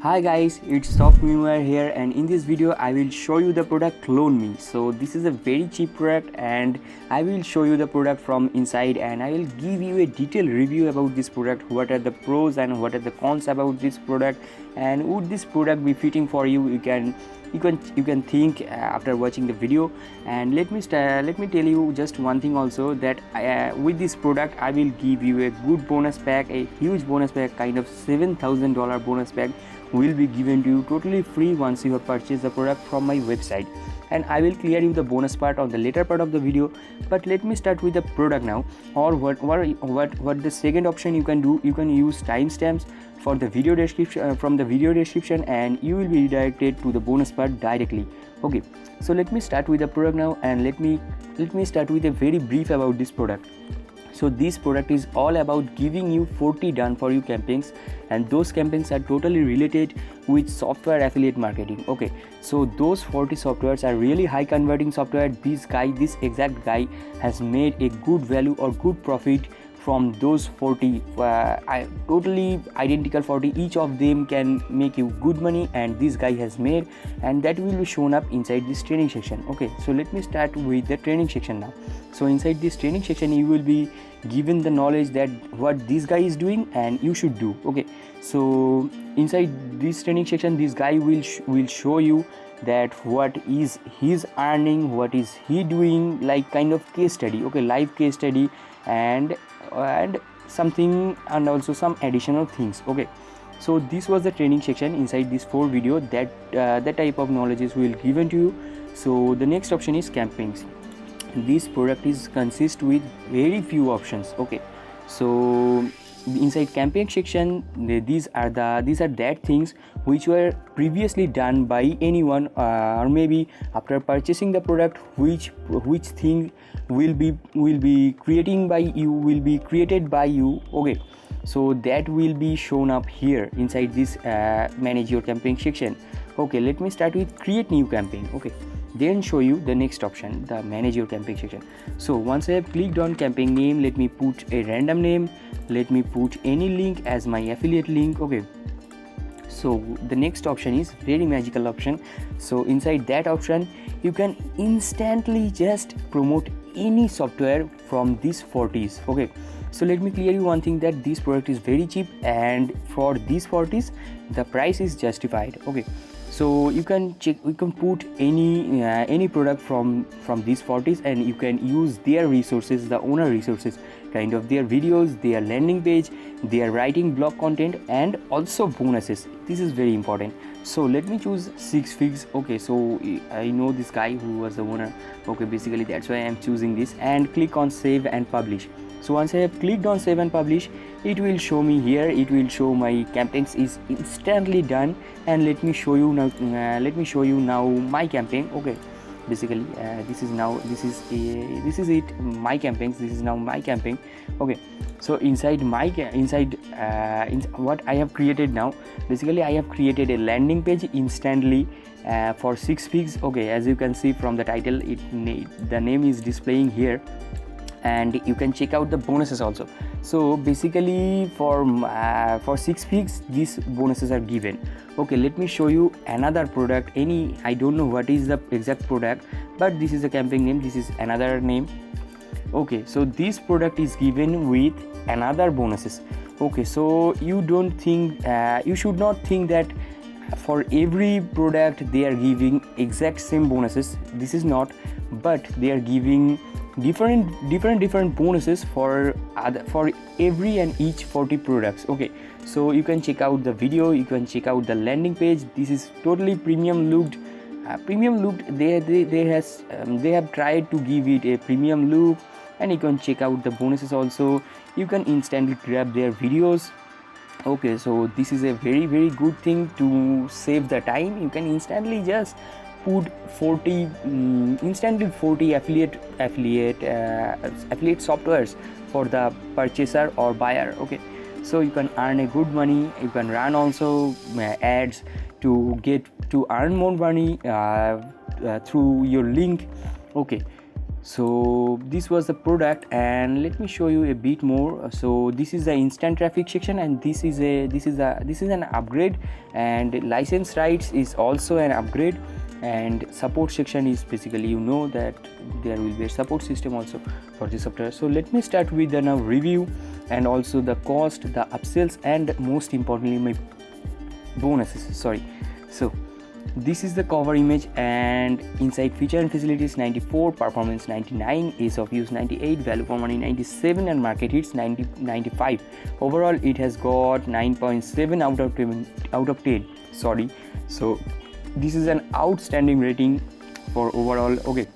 Hi guys, it's Top Meanwhile here, and in this video I will show you the product Clone Me. So this is a very cheap product and I will show you the product from inside, and I will give you a detailed review about this product, what are the pros and what are the cons about this product, and would this product be fitting for you. You can think after watching the video. And let me tell you just one thing also, that with this product I will give you a good bonus pack, a huge bonus pack, kind of $7,000 bonus pack will be given to you totally free once you have purchased the product from my website. And I will clear you the bonus part on the later part of the video, but let me start with the product now. Or what the second option you can do, you can use timestamps for the video description, from the video description, and you will be redirected to the bonus part directly. Okay, so let me start with the product now, and let me start with a very brief about this product. So this product is all about giving you 40 done for you campaigns, and those campaigns are totally related with software affiliate marketing. Okay, so those 40 softwares are really high converting software. This exact guy has made a good value or good profit from those 40, totally identical 40. Each of them can make you good money, and this guy has made, and that will be shown up inside this training section. Okay, so let me start with the training section now. So inside this training section you will be given the knowledge that what this guy is doing and you should do. Okay, so inside this training section this guy will show you that what is his earning, what is he doing, like kind of case study. Okay, live case study, and something, and also some additional things. Okay, so this was the training section inside this 4 video, that that type of knowledges will given to you. So the next option is campaigns. This product is consist with very few options. Okay, so inside campaign section these are that things which were previously done by anyone, or maybe after purchasing the product, which thing will be created by you. Okay, so that will be shown up here inside this manage your campaign section. Okay, let me start with create new campaign. Okay, then show you the next option, the manage your campaign section. So once I have clicked on campaign name, let me put a random name, let me put any link as my affiliate link. Okay, so the next option is very magical option. So inside that option you can instantly just promote any software from these 40s. Okay, so let me clear you one thing, that this product is very cheap, and for these 40s the price is justified. Okay, so you can put any product from these 40s, and you can use their resources, the owner resources, kind of their videos, their landing page, their writing blog content, and also bonuses. This is very important. So let me choose 6 figs. Okay, so I know this guy who was the owner. Okay, basically that's why I am choosing this, and click on save and publish. So once I have clicked on save and publish, it will show me here, it will show my campaigns is instantly done. And let me show you now my campaign. Okay, basically this is it, my campaigns. This is now my campaign. Okay, so inside what I have created now, basically I have created a landing page instantly for 6 figs. Okay, as you can see from the title, the name is displaying here, and you can check out the bonuses also. So basically for 6 figs these bonuses are given. Okay, let me show you another product. I don't know what is the exact product, but this is a campaign name, this is another name. Okay, so this product is given with another bonuses. Okay, so you should not think that for every product they are giving exact same bonuses. This is not, but they are giving different bonuses for every and each 40 products. Okay, so you can check out the video, you can check out the landing page. This is totally premium looked. They have tried to give it a premium look, and you can check out the bonuses also. You can instantly grab their videos. Okay, so this is a very good thing to save the time. You can instantly just put 40 affiliate softwares for the purchaser or buyer. Okay, so you can earn a good money. You can run also ads to earn more money through your link. Okay, So this was the product, and let me show you a bit more. So this is the instant traffic section, and this is an upgrade, and license rights is also an upgrade, and support section is basically, you know, that there will be a support system also for this software. So let me start with the now review, and also the cost, the upsells, and most importantly my bonuses. So this is the cover image, and inside feature and facilities 94, performance 99, ease of use 98, value for money 97, and market hits 95. Overall it has got 9.7 out of 10. So this is an outstanding rating for overall. Okay,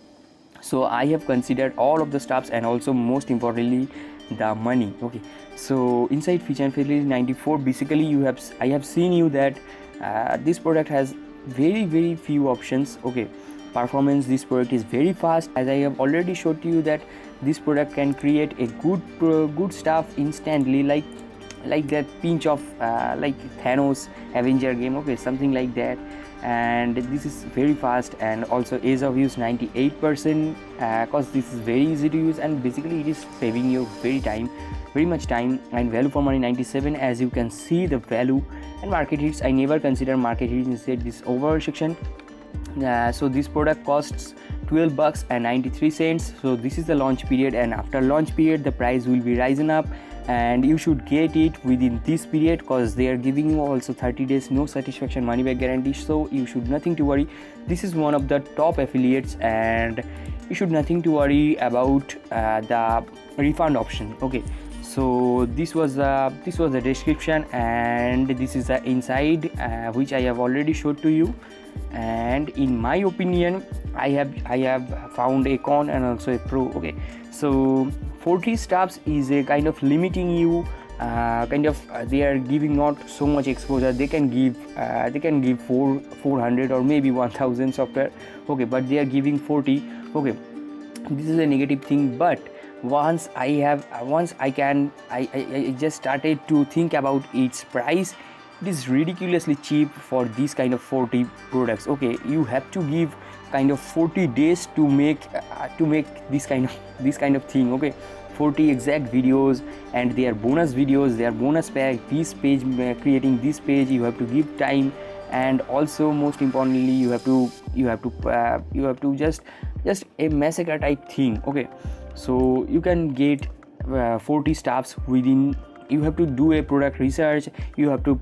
so I have considered all of the stuffs, and also most importantly the money. Okay, so inside feature and facilities 94, basically I have seen you that this product has very few options. Okay, performance, this product is very fast, as I have already showed to you that this product can create a good stuff instantly, like that pinch of like Thanos Avenger game. Okay, something like that. And this is very fast, and also ease of use 98%, because this is very easy to use, and basically it is saving you very much time. And value for money 97, as you can see the value. And market hits, I never consider market hits inside this overall section. So this product costs $12.93. so this is the launch period, and after launch period the price will be rising up, and you should get it within this period, because they are giving you also 30 days no satisfaction money back guarantee. So you should nothing to worry. This is one of the top affiliates, and you should nothing to worry about the refund option. Okay, so this was the description, and this is the inside, which I have already showed to you. And in my opinion, I have found a con and also a pro. Okay, so 40 stars is a kind of limiting you, they are giving not so much exposure. They can give 400 or maybe 1000 software. Okay, but they are giving 40. Okay, this is a negative thing. But once I just started to think about its price, it is ridiculously cheap for this kind of 40 products. Okay, you have to give kind of 40 days to make this kind of thing. Okay, 40 exact videos, and their bonus videos, their bonus pack, this page, creating this page, you have to give time. And also most importantly, you have to just a massacre type thing. Okay, so you can get 40 stars within. You have to do a product research, you have to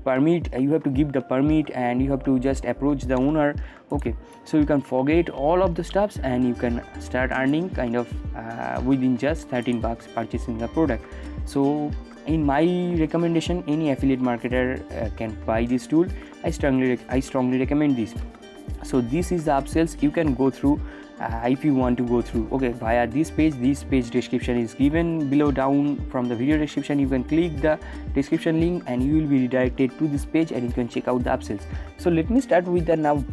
give the permit, and you have to just approach the owner. Okay, so you can forget all of the stuffs, and you can start earning kind of within just $13 purchasing the product. So in my recommendation, any affiliate marketer can buy this tool. I strongly recommend this. So this is the upsells you can go through if you want to go through. Okay, via this page description is given below down from the video description. You can click the description link, and you will be redirected to this page, and you can check out the upsells. So let me start with the now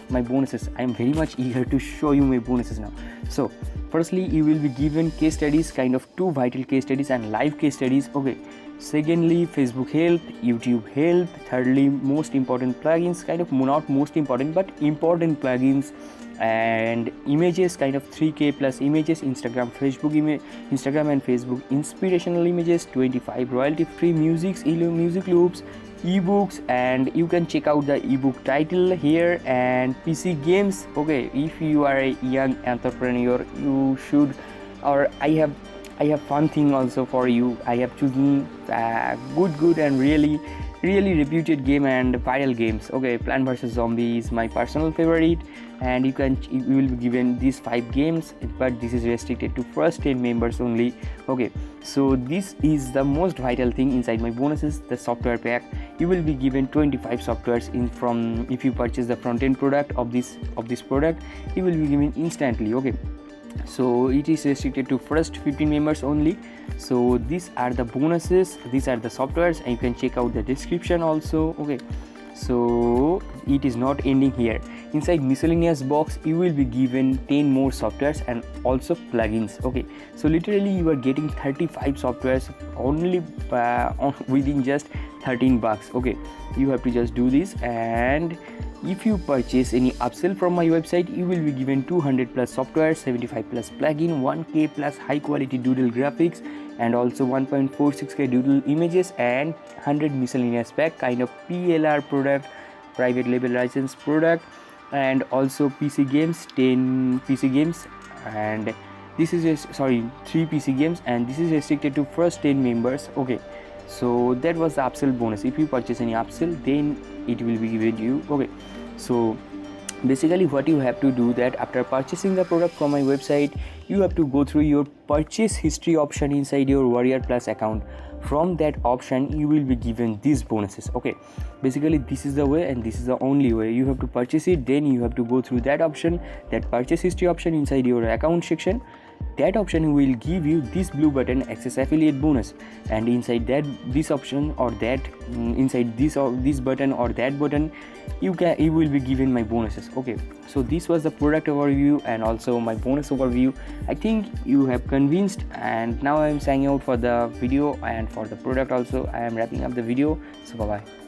my bonuses. I am very much eager to show you my bonuses now. So firstly, you will be given case studies, kind of 2 vital case studies and live case studies. Okay, secondly, Facebook health, YouTube health. Thirdly, most important plugins, kind of not most important but important plugins, and images, kind of 3K plus images, Instagram and Facebook inspirational images, 25 royalty free music loops, ebooks, and you can check out the ebook title here, and PC games. Okay, if you are a young entrepreneur, you should, or I have fun thing also for you. I have chosen good and really reputed game and viral games. Okay, Plant vs Zombie is my personal favorite, and you will be given these 5 games, but this is restricted to first 10 members only. Okay, so this is the most vital thing inside my bonuses, the software pack. You will be given 25 softwares from if you purchase the front end product of this product, you will be given instantly. Okay, so it is restricted to first 15 members only. So these are the bonuses, these are the softwares, and you can check out the description also. Okay, so it is not ending here. Inside miscellaneous box, you will be given 10 more softwares and also plugins. Okay, so literally you are getting 35 softwares only within just $13. Okay, you have to just do this, and if you purchase any upsell from my website, you will be given 200 plus software, 75 plus plugin, 1k plus high quality doodle graphics, and also 1.46k doodle images, and 100 miscellaneous pack kind of PLR product, private label license product, and also PC games, 10 PC games, and this is 3 PC games, and this is restricted to first 10 members. Okay, so that was the upsell bonus. If you purchase any upsell, then it will be given to you. Okay, so basically what you have to do, that after purchasing the product from my website, you have to go through your purchase history option inside your Warrior Plus account. From that option you will be given these bonuses. Okay, basically this is the way, and this is the only way. You have to purchase it, then you have to go through that option, that purchase history option inside your account section. That option will give you this blue button, access affiliate bonus, and inside that this option or that inside this button or that button, you will be given my bonuses. Okay, so this was the product overview and also my bonus overview. I think you have convinced, and now I am signing out for the video and for the product also. I am wrapping up the video, so bye bye.